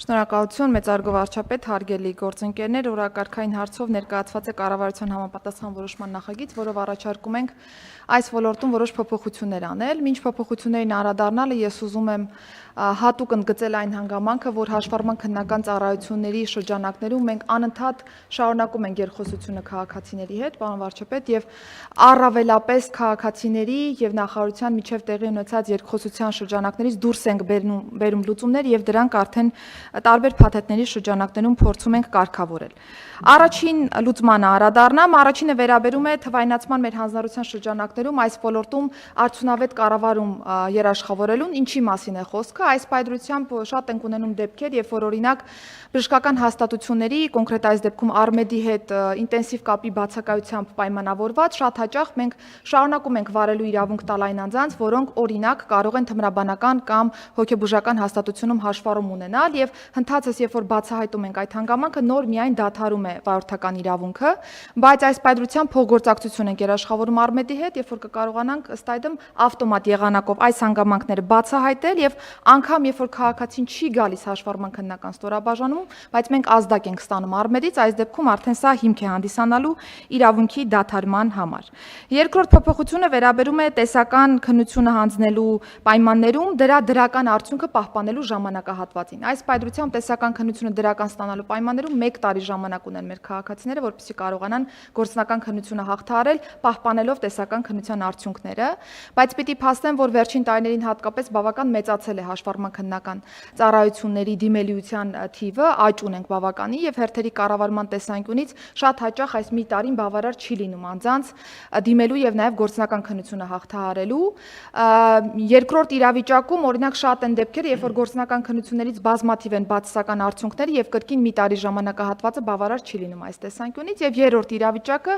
Շնորհակալություն մեծարգո վարչապետ, հարգելի գործընկերներ, օրակարգային հարցով ներկայացված է կառավարության համապատասխան որոշման նախագիծ, որով առաջարկում ենք այս ոլորտում որոշ փոփոխություններ անել։ Մինչ փոփոխություններին անդրադառնալը ես ուզում եմ հատուկ ընդգծել այն հանգամանքը, որ հաշվառման քննական ծառայությունների շրջանակներում մենք անընդհատ շարունակում ենք երկխոսությունը քաղաքացիների հետ, պարոն վարչապետ, եւ առավելապես քաղաքացիների եւ նախարարության միջև տեղի ունեցած երկխոսության շրջանակներից դուրս ենք բերում լուծումներ եւ դրանք արդեն տարբեր փաթեթների շրջանակներում փորձում ենք կարգավորել։ Առաջին լուծմանը անդրադառնամ, առաջինը վերաբերում է թվայնացման մեր հանձնարարության շրջանակներում այս ոլորտում արդյունավետ կառավարում երաշխավորելուն, ինչի մասին է խոսքը, այս պայմանությամբ շատ ենք ունենում դեպքեր, երբ որ օրինակ բժշկական հաստատությունների, կոնկրետ այս դեպքում Արմեդի հետ ինտենսիվ կապի բացակայությամբ պայմանավորված շատ հաճախ մենք շարունակում ենք վարելու իրավունք տալ այն անձանց, որոնք օրինակ կարող են թմրաբանական կամ հոգեբուժական հաստատությունում հաշվառում ունենալ եւ հնդածս երբ որ բացահայտում ենք այդ հանգամանքը նոր միայն դադարում է վարորդական իրավունքը, բայց այս պայմանությամբ փոխգործակցություն ենք երաշխավորում Արմեդի հետ, երբ որ կկարողանանք ըստ այդմ ավտոմատ եղանակով այս հանգամանքները բացահայտել եւ անգամ երբ որ քաղաքացին չի գալիս հաշվառման քննական ստորաբաժանում, բայց մենք ազդակ ենք ստանում Արմեդից, այս դեպքում արդեն սա հիմք է հանդիսանալու իրավունքի դադարման համար։ Երկրորդ փոփոխությունը վերաբերում է տեսական քննությունը հանձնելու պայմաններում դրա դրական արդյունքը պահպանելու ժամանակահատվածին։ Այս պայմանությամբ տեսական քննությունը դրական ստանալու պայմաններում 1 տարի ժամանակ ունեն մեր քաղաքացիները, որպեսզի կարողանան գործնական քննությունը հաղթահարել, պահպանելով տեսական քննության արդյունքները, բայց պիտի փաստեմ, որ վերջին տարիներին հատկապես բավական մեծացել է հաշվառման քննական ծառայությունների դիմելիության թիվը, աճ ունենք բավականի եւ հերթերի կառավարման տեսանկյունից շատ հաճախ այս մի տարին բավարար չի լինում անձանց դիմելու եւ նաեւ գործնական քննությունը հաղթահարելու։ Երկրորդ իրավիճակում օրինակ շատ են դեպքեր, երբ որ գործնական քննություններից բազմաթիվ են բացասական արդյունքները եւ կրկին մի տարի ժամանակահատվածը բավարար չի լինում այս տեսանկյունից եւ երրորդ իրավիճակը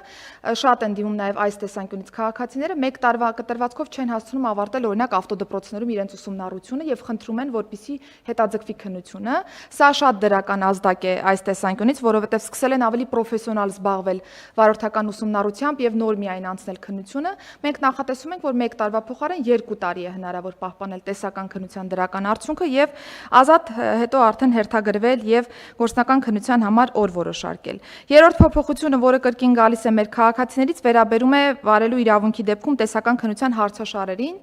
շատ են դիմում նաեւ այս տեսանկյունից քաղաքացիները 1 տարվա կտրվածքով չեն հասցնում ավարտել օրինակ ավտոդպրոցներում իրենց ուսումնառությունը եւ խնդրում են որպեսզի հետաձգվի քննությունը։ Սա շատ դրական ազդակ է այս տեսանկյունից, որովհետեւ սկսել են ավելի պրոֆեսիոնալ զբաղվել վարորդական ուսումնառությամբ եւ նոր միայն անցնել քննությունը։ Մենք նախատեսում ենք, որ 1 տարվա փոխարեն 2 տարի է հնարավոր պահպանել տեսական քննության դրական արդյունքը եւ ազատ հետո արդեն հերթագրվել եւ գործնական քննության համար օր որոշարկել։ Երրորդ փոփոխությունը, որը կրկին գալիս է մեր քաղաքացիներից, վերաբերում է վարելու իրավունքի դեպքում տեսական քննության հարցաշարերին։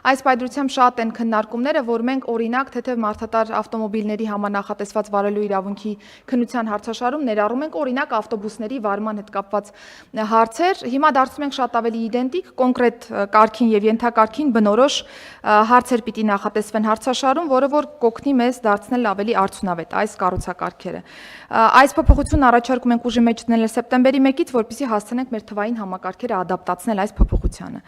Այս պայմանությամբ շատ են քննարկումները, որ մենք օրինակ թեթև մարդատար ավտոմոբիլների համար նախատեսված վարելու իրավունքի քննության հարցաշարում ներառում ենք օրինակ ավտոբուսների վարման հետ կապված հարցեր։ Հիմա դարձնում ենք շատ ավելի իդենտիկ, կոնկրետ կարգին եւ ենթակարգին բնորոշ հարցեր պիտի նախատեսվեն հարցաշարում, որը որ կօգնի մեզ դարձնել ավելի արդյունավետ այս կառուցակարգերը։ Այս փոփոխությունն առաջարկում ենք ուժի մեջ դնել սեպտեմբերի 1-ից, որպեսզի հասցնենք մեր թվային համակարգերը ադապտացնել այս փոփոխությանը։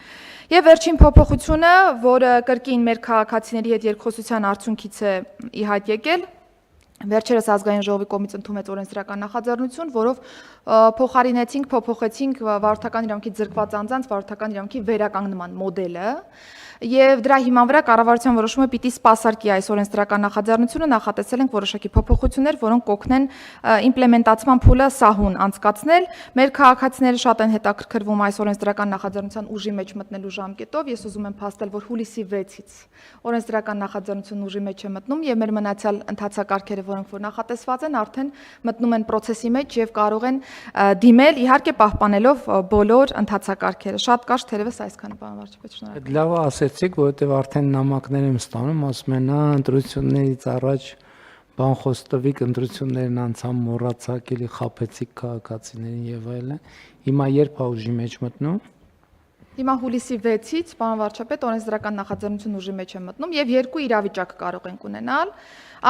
Եվ վերջին փոփոխությունը, որը կրկին մեր քաղաքացիների հետ երկխոսության արդյունքից է ի հայտ եկել, վերջերս ազգային ժողովի կողմից ընդունվեց օրենսդրական նախաձեռնություն, որով փոփոխեցինք վարորդական իրավունքի ձեռքված անձանց վարորդական իրավունքի վերականգնման մոդելը եւ դրա հիման վրա կառավարության որոշումը պիտի սպասարկի այս օրենսդրական նախաձեռնությունը, նախատեսել ենք որոշակի փոփոխություններ, որոնք կօգնեն իմպլեմենտացման փուլը սահուն անցկացնել։ Մեր քաղաքացիները շատ են հետաքրքրվում այս օրենսդրական նախաձեռնության ուժի մեջ մտնելու ժամկետով։ Ես ուզում եմ փաստել, որ հուլիսի 6-ից օրենսդրական նախաձեռնությունն ուժի մեջ է մտնում եւ մեր մնացյալ ընթացակարգերը, որոնք որ նախատեսված են, արդեն մտնում են process-ի մեջ եւ կարող են դիմել, իհարկե պահպանելով բոլոր ընթացակարգերը։ Շատ կարճ թերևս այսքանը, պարոն վարչապետ, շնորհակալ։ Լավ ասեցիք, որովհետեւ արդեն նամակներ եմ ստանում, ասում են, ընտրություններից առաջ բան խոստովիկ ընտրություններն անցան մոռացակ էլի խափեցիք քաղաքացիներին եւ այլն։ Հիմա երբ է ուժի մեջ մտնում։ Հիմա հուլիսի 6-ից, պարոն վարչապետ, օրենսդրական նախաձեռնություն ուժի մեջ է մտնում եւ երկու իրավիճակ կարող ենք ունենալ։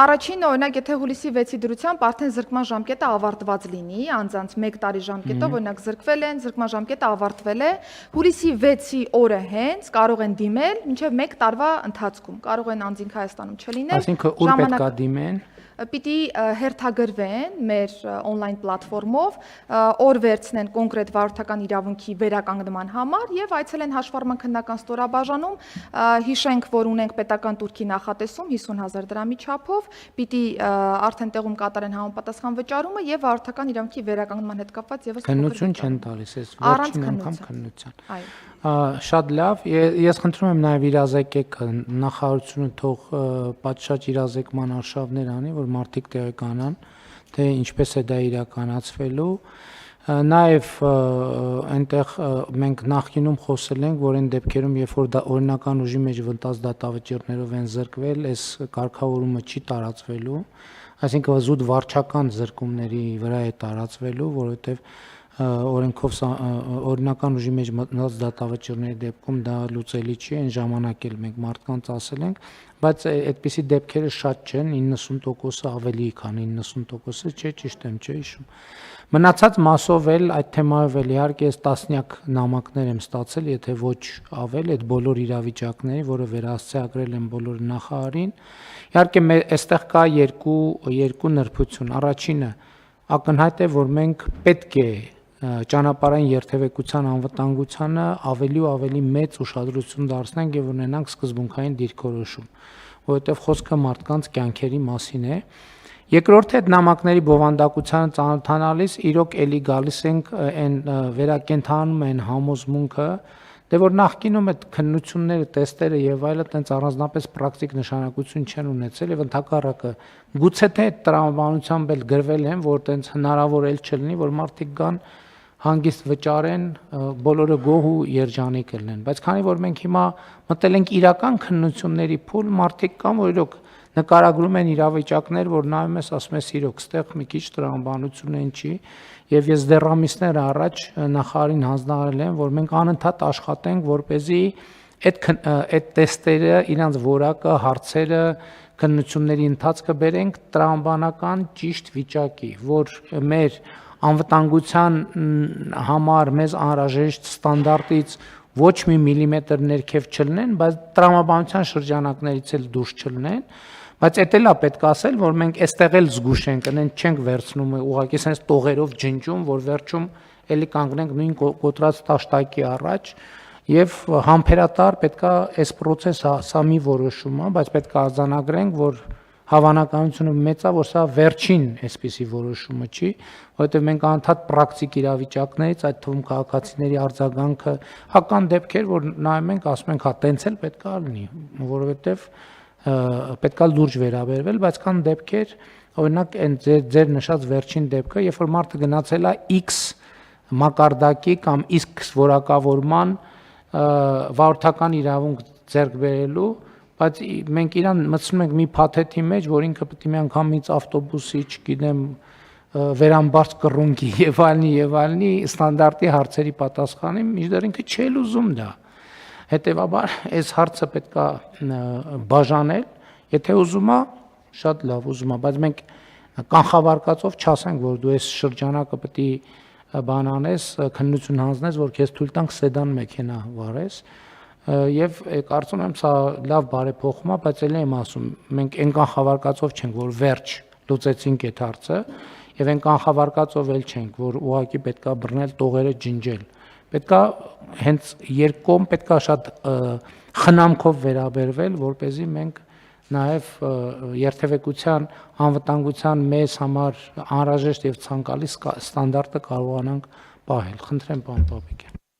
Առաջինը, օրինակ, եթե հուլիսի 6-ի դրությամբ արդեն զրկման ժամկետը ավարտված լինի, անձանց 1 տարի ժամկետով, օրինակ զրկվել են, զրկման ժամկետը ավարտվել է, հուլիսի 6-ի օրը հենց կարող են դիմել մինչև 1 տարվա ընթացքում։ Կարող են անձինք Հայաստանում չլինել։ Այսինքն ուր պետք է դիմեն։ Պիտի հերթագրվեն մեր on-line պլատֆորմով, օր վերցնեն կոնկրետ վարորդական իրավունքի վերականգնման համար եւ այցելեն հաշվառման քննական ստորաբաժանում, հիշենք, որ ունենք պետական տուրքի նախատեսում 50,000 դրամի չափով, պիտի արդեն տեղում կատարեն համապատասխան վճարումը եւ վարորդական իրավունքի վերականգնման հետ կապված եւս քննություն չեն տալիս, այս վերջին անգամ քննության։ Այո։ Շատ լավ, ես խնդրում եմ նաև իրազեկեք նախարարությունը թող պատշաճ իրազեկման արշավներ անի, որ մարդիկ տեղեկանան, թե ինչպես է դա իրականացվելու։ Նաև այնտեղ մենք նախկինում խոսել ենք, որ այն դեպքերում, երբ որ դա օրինական ուժի մեջ վնտած դատավճիռներով են զրկվել, այս կարգավորումը չի տարածվելու, այսինքն զուտ վարչական զրկումների վրա է տարածվելու, որովհետև օրենքով օրինական ուժի մեջ մտնած դատավճիռների դեպքում դա լուծելի չի, այն ժամանակ էլ մենք մարդկանց ասել ենք, բայց այդպիսի դեպքերը շատ չեն, 90%-ը ավելի, քան 90%-ը, չէ, ճիշտ եմ, չէ հիշում։ Մնացած մասով էլ այդ թեմայով էլ իհարկե ես տասնյակ նամակներ եմ ստացել, եթե ոչ ավել, այդ բոլոր իրավիճակների, որը վերահասցեագրել են բոլոր նախարարին։ Իհարկե այստեղ կա երկու նրբություն։ Առաջինը ակնհայտ է, որ մենք պետք է ճանապարհային երթևեկության անվտանգությանը ավելի ու ավելի մեծ ուշադրություն դարձնենք եւ ունենանք սկզբունքային դիրքորոշում, որովհետեւ խոսքը մարդկանց կյանքերի մասին է։ Երկրորդը այդ նամակների բովանդակությանը ծանոթանալիս իրոք էլի գալիս ենք այն վերակենդանում են համոզմունքը, դե որ նախկինում այդ քննությունները, տեստերը եւ այլը տենց առանձնապես պրակտիկ նշանակություն չեն ունեցել եւ ընդհակառակը գուցե թե այդ տրամաբանությամբ էլ գրվել են, որ տենց հնարավոր էլ չլինի, որ մարդիկ գան հանգիստ վճարեն, բոլորը գոհ ու երջանիկ լինեն, բայց քանի որ մենք հիմա մտել ենք իրական քննությունների փուլ, մարդիկ կան, որ իրոք նկարագրում են իրավիճակներ, որ նայում ես, ասում ես իրոք, ստեղ մի քիչ տրամաբանություն են չի, եւ ես դեռ ամիսներ առաջ նախարարին հանձնարարել եմ, որ մենք անընդհատ աշխատենք, որպեսզի այդ տեստերը, իրանց որակը, հարցերը, քննությունների ընթացքը բերենք տրամաբանական ճիշտ վիճակի, որ մեր անվտանգության համար մեզ անհրաժեշտ ստանդարտից ոչ մի միլիմետր ներքև չլինեն, բայց տրամաբանության շրջանակներից էլ դուրս չլինեն, բայց էդ էլ է պետք ասել, որ մենք այստեղ էլ զգուշ ենք, այնց չենք վերցնում, ուղղակի sense տողերով ջնջում, որ վերջում էլի կանգնենք նույն կոտրած տաշտակի առաջ եւ համբերատար պետքա այս process-ը սա մի որոշում է, բայց պետք է արձանագրենք, որ հավանականությունը մեծ է, որ սա վերջին այսպիսի որոշումը չի, որովհետև մենք անընդհատ պրակտիկ իրավիճակներից, այդ թվում քաղաքացիների արձագանքը, հական դեպքեր, որ նայում ենք, ասում ենք, հա, տենց էլ պետք է լինի, որովհետև պետք է լուրջ վերաբերվել, բայց կան դեպքեր, օրինակ այն ձեր նշած վերջին դեպքը, երբ որ մարդը գնացել է X մակարդակի կամ X որակավորման վարորդական իրավունք ձեռք բերելու, բայց մենք իրան մտցնում ենք մի փաթեթի մեջ, որ ինքը պետք է մի անգամից ավտոբուսի, չգիտեմ, վերամբարձ կռունկի եւ այլնի ստանդարտի հարցերի պատասխանի, մինչդեռ ինքը չէ ուզում դա։ Հետևաբար այս հարցը պետք է բաժանել, եթե ուզում է, շատ լավ ուզում է, բայց մենք կանխավարկածով չասենք, որ դու այս շրջանակը պետք է բան անես, քննություն հանձնես, որ քեզ թույլ տանք սեդան մեքենա վարես, եւ կարծում եմ սա լավ բարեփոխում է, բայց ելի եմ ասում, մենք այն կանխավարկածով չենք, որ վերջ լուծեցինք այդ հարցը, եւ այն կանխավարկածով էլ չենք, որ ուղղակի պետքա բռնել տողերը ջնջել։ Պետքա հենց երկկողմ պետքա շատ խնամքով վերաբերվել, որպեսզի մենք նաև երթևեկության անվտանգության մեզ համար անհրաժեշտ եւ ցանկալի ստանդարտը կարողանանք պահել։ Խնդրեմ, պարոն Պապիկյան։